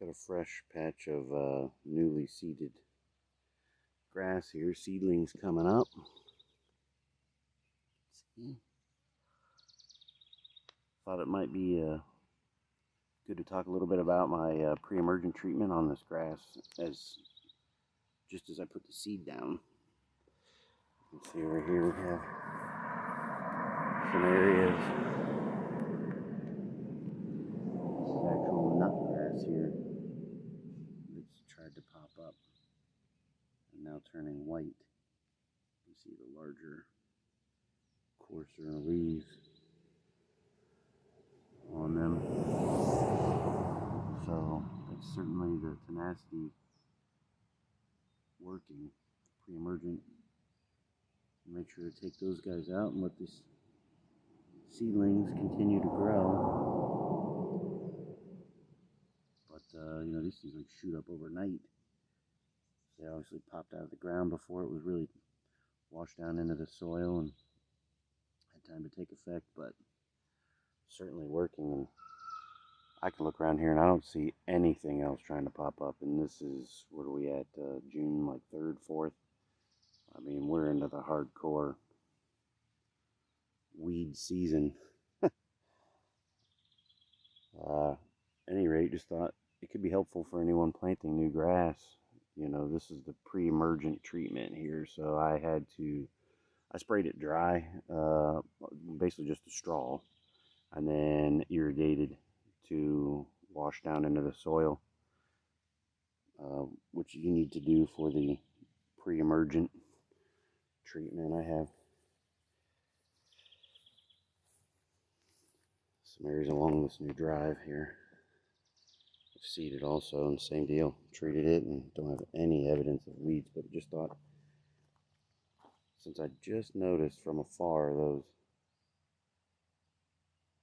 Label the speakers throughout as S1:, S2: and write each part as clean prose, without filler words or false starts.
S1: Got a fresh patch of newly seeded grass here, seedlings coming up. See? Thought it might be good to talk a little bit about my pre-emergent treatment on this grass just as I put the seed down. You can see right here we have some areas. This is actual nut grass here that's tried to pop up and now turning white. You see the larger, coarser leaves on them. So that's certainly the Tenacity working, pre-emergent. Make sure to take those guys out and let these seedlings continue to grow. But these things like shoot up overnight. They obviously popped out of the ground before it was really washed down into the soil and had time to take effect, but certainly working. And I can look around here and I don't see anything else trying to pop up. And this is, what are we at, June like 3rd, 4th? I mean, we're into the hardcore weed season. Any rate, just thought it could be helpful for anyone planting new grass. This is the pre-emergent treatment here. So I sprayed it dry, basically just a straw, and then irrigated to wash down into the soil, which you need to do for the pre-emergent treatment. I have some areas along this new drive here. I've seeded also, and same deal. Treated it and don't have any evidence of weeds, but just thought, since I just noticed from afar those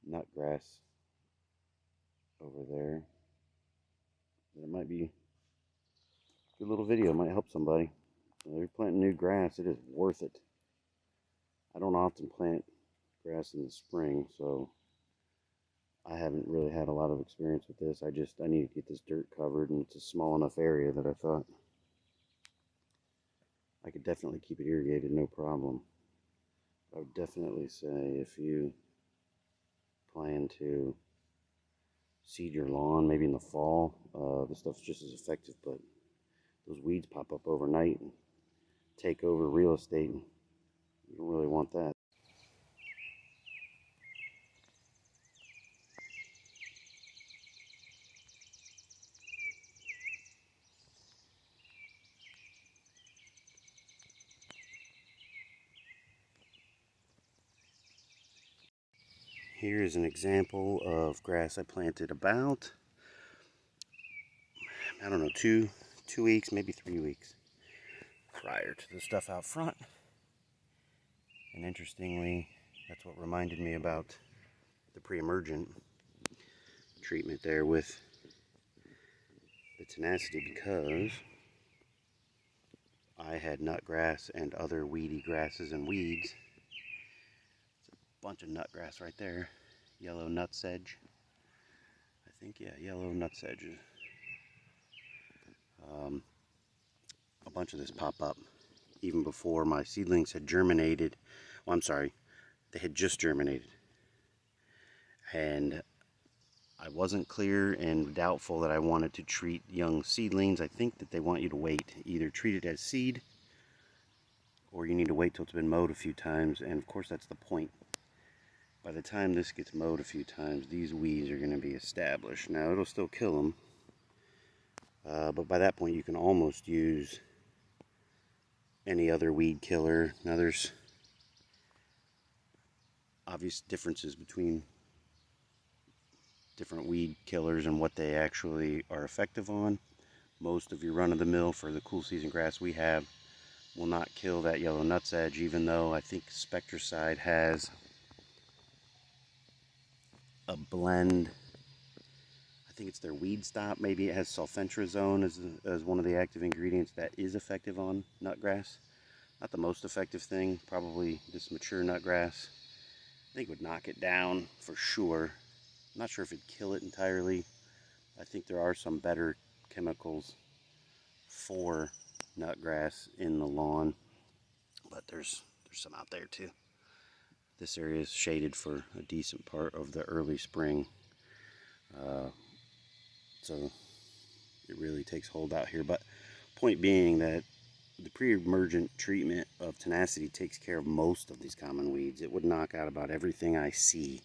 S1: nut grass over there, that it might be a good little video. It might help somebody. If you're planting new grass, it is worth it. I don't often plant grass in the spring, so I haven't really had a lot of experience with this. I need to get this dirt covered, and it's a small enough area that I thought I could definitely keep it irrigated, no problem. I would definitely say if you plan to seed your lawn, maybe in the fall, this stuff's just as effective, but those weeds pop up overnight and take over real estate. You don't really want that. Here's an example of grass I planted about, I don't know, two weeks, maybe 3 weeks prior to the stuff out front. And interestingly, that's what reminded me about the pre-emergent treatment there with the Tenacity, because I had nut grass and other weedy grasses and weeds. Bunch of nut grass right there. Yellow nutsedge. I think, yeah, yellow nutsedge. A bunch of this pop up even before my seedlings had germinated. Well, I'm sorry, they had just germinated. And I wasn't clear and doubtful that I wanted to treat young seedlings. I think that they want you to wait. Either treat it as seed, or you need to wait till it's been mowed a few times. And of course, that's the point. By the time this gets mowed a few times, these weeds are going to be established. Now, it'll still kill them, but by that point, you can almost use any other weed killer. Now, there's obvious differences between different weed killers and what they actually are effective on. Most of your run-of-the-mill for the cool season grass we have will not kill that yellow nutsedge, even though I think Spectracide has a blend. I think it's their weed stop. Maybe it has sulfentrazone as one of the active ingredients that is effective on nutgrass. Not the most effective thing. Probably this mature nutgrass, I think, would knock it down for sure. I'm not sure if it'd kill it entirely, I think there are some better chemicals for nutgrass in the lawn, but there's some out there too. This area is shaded for a decent part of the early spring, so it really takes hold out here. But point being that the pre-emergent treatment of Tenacity takes care of most of these common weeds. It would knock out about everything I see,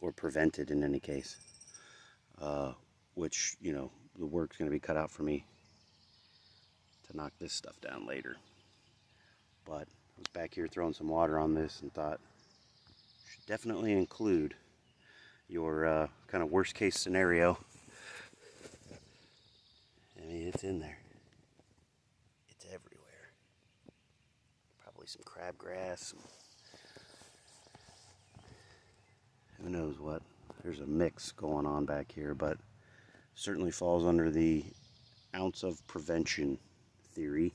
S1: or prevent it in any case, which, you know, the work's going to be cut out for me to knock this stuff down later. But I was back here throwing some water on this and thought, should definitely include your kind of worst case scenario. I mean, it's in there. It's everywhere. Probably some crabgrass. Who knows what. There's a mix going on back here, but certainly falls under the ounce of prevention theory.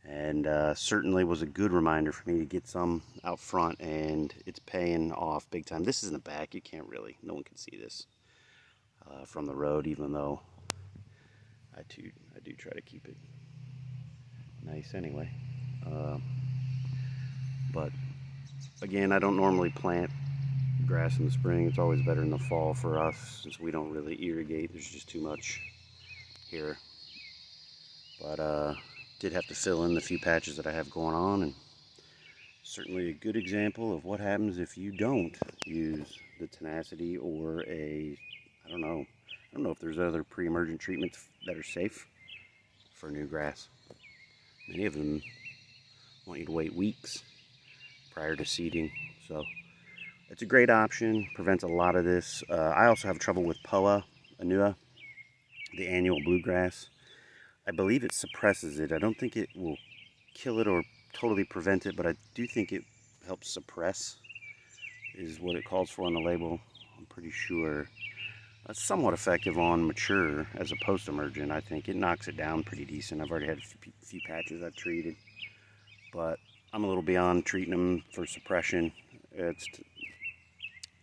S1: And certainly was a good reminder for me to get some out front, and it's paying off big time. This is in the back. You can't really, no one can see this from the road, even though I do try to keep it nice anyway. But again, I don't normally plant grass in the spring. It's always better in the fall for us, since we don't really irrigate. There's just too much here. But did have to fill in the few patches that I have going on, and certainly a good example of what happens if you don't use the Tenacity or I don't know if there's other pre-emergent treatments that are safe for new grass. Many of them want you to wait weeks prior to seeding, so it's a great option. Prevents a lot of this. I also have trouble with Poa annua, the annual bluegrass. I believe it suppresses it. I don't think it will kill it or totally prevent it, but I do think it helps suppress, is what it calls for on the label. I'm pretty sure. That's somewhat effective on mature as a post-emergent. I think it knocks it down pretty decent. I've already had a few patches I've treated, but I'm a little beyond treating them for suppression. It's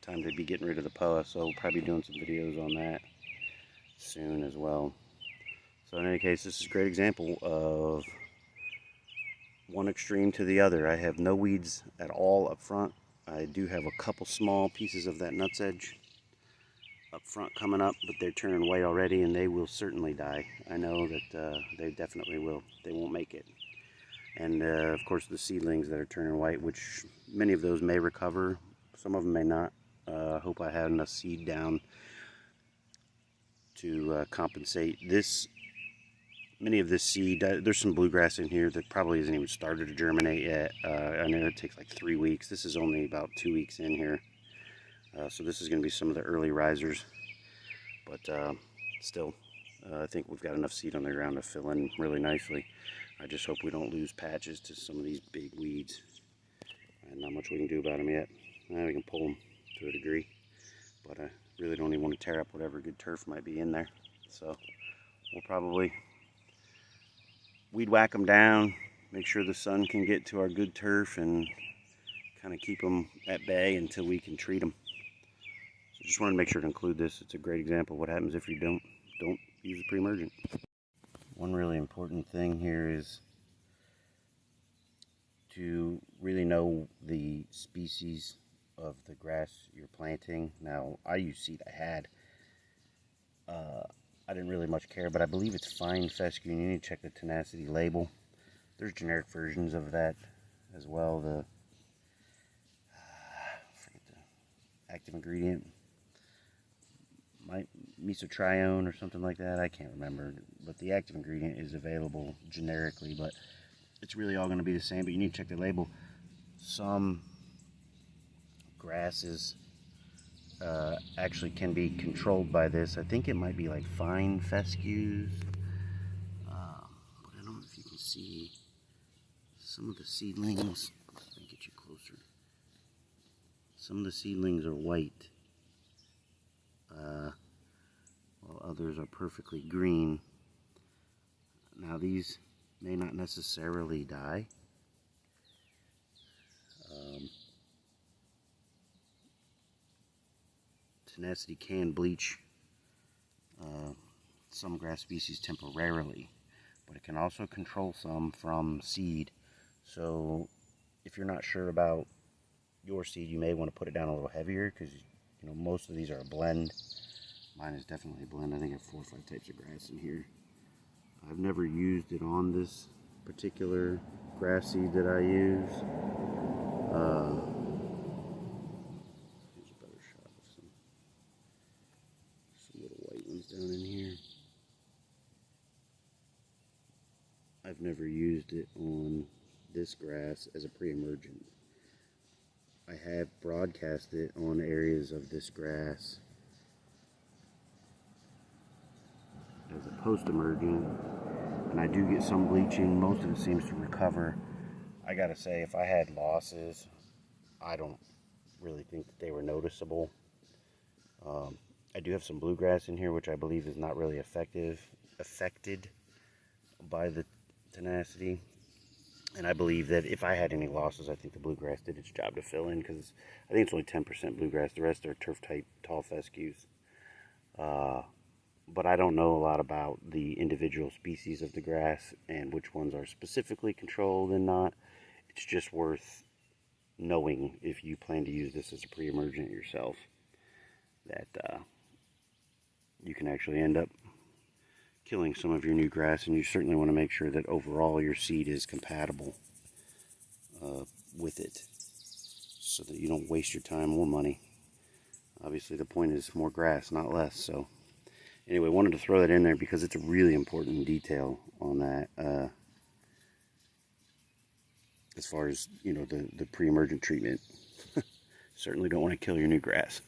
S1: time to be getting rid of the Poa, so we'll probably be doing some videos on that soon as well. So in any case, this is a great example of one extreme to the other. I have no weeds at all up front. I do have a couple small pieces of that nutsedge up front coming up, but they're turning white already, and they will certainly die. I know that they definitely will. They won't make it. And of course the seedlings that are turning white, which many of those may recover, some of them may not. I hope I have enough seed down to compensate this. Many of this seed, there's some bluegrass in here that probably hasn't even started to germinate yet. I know it takes like 3 weeks. This is only about 2 weeks in here. So this is going to be some of the early risers. But still, I think we've got enough seed on the ground to fill in really nicely. I just hope we don't lose patches to some of these big weeds. And not much we can do about them yet. We can pull them to a degree. But I really don't even want to tear up whatever good turf might be in there. So we'll probably weed whack them down, make sure the sun can get to our good turf, and kind of keep them at bay until we can treat them. So just wanted to make sure to include this. It's a great example of what happens if you don't use the pre-emergent. One really important thing here is to really know the species of the grass you're planting. Now, I use seed I had. I didn't really much care, but I believe it's fine fescue. You need to check the Tenacity label. There's generic versions of that as well. I forget the active ingredient, mesotrione or something like that. I can't remember, but the active ingredient is available generically, but it's really all going to be the same. But you need to check the label. Some grasses actually can be controlled by this. I think it might be like fine fescues, but I don't know if you can see some of the seedlings. Let me get you closer. Some of the seedlings are white, while others are perfectly green. Now these may not necessarily die. Tenacity can bleach some grass species temporarily, but it can also control some from seed. So if you're not sure about your seed, you may want to put it down a little heavier, because you know most of these are a blend. Mine is definitely a blend. I think I have 4 or 5 types of grass in here. I've never used it on this particular grass seed that I use. Here's a better shot of some little white ones down in here. I've never used it on this grass as a pre-emergent. I have broadcast it on areas of this grass as a post-emergent, and I do get some bleaching. Most of it seems to recover. I gotta say, if I had losses, I don't really think that they were noticeable. I do have some bluegrass in here, which I believe is not really affected by the Tenacity. And I believe that if I had any losses, I think the bluegrass did its job to fill in, because I think it's only 10% bluegrass. The rest are turf-type tall fescues. But I don't know a lot about the individual species of the grass and which ones are specifically controlled and not. It's just worth knowing, if you plan to use this as a pre-emergent yourself, that you can actually end up killing some of your new grass, and you certainly want to make sure that overall your seed is compatible with it, so that you don't waste your time or money. Obviously the point is more grass, not less. So anyway, wanted to throw that in there because it's a really important detail on that, as far as, you know, the pre-emergent treatment. Certainly don't want to kill your new grass.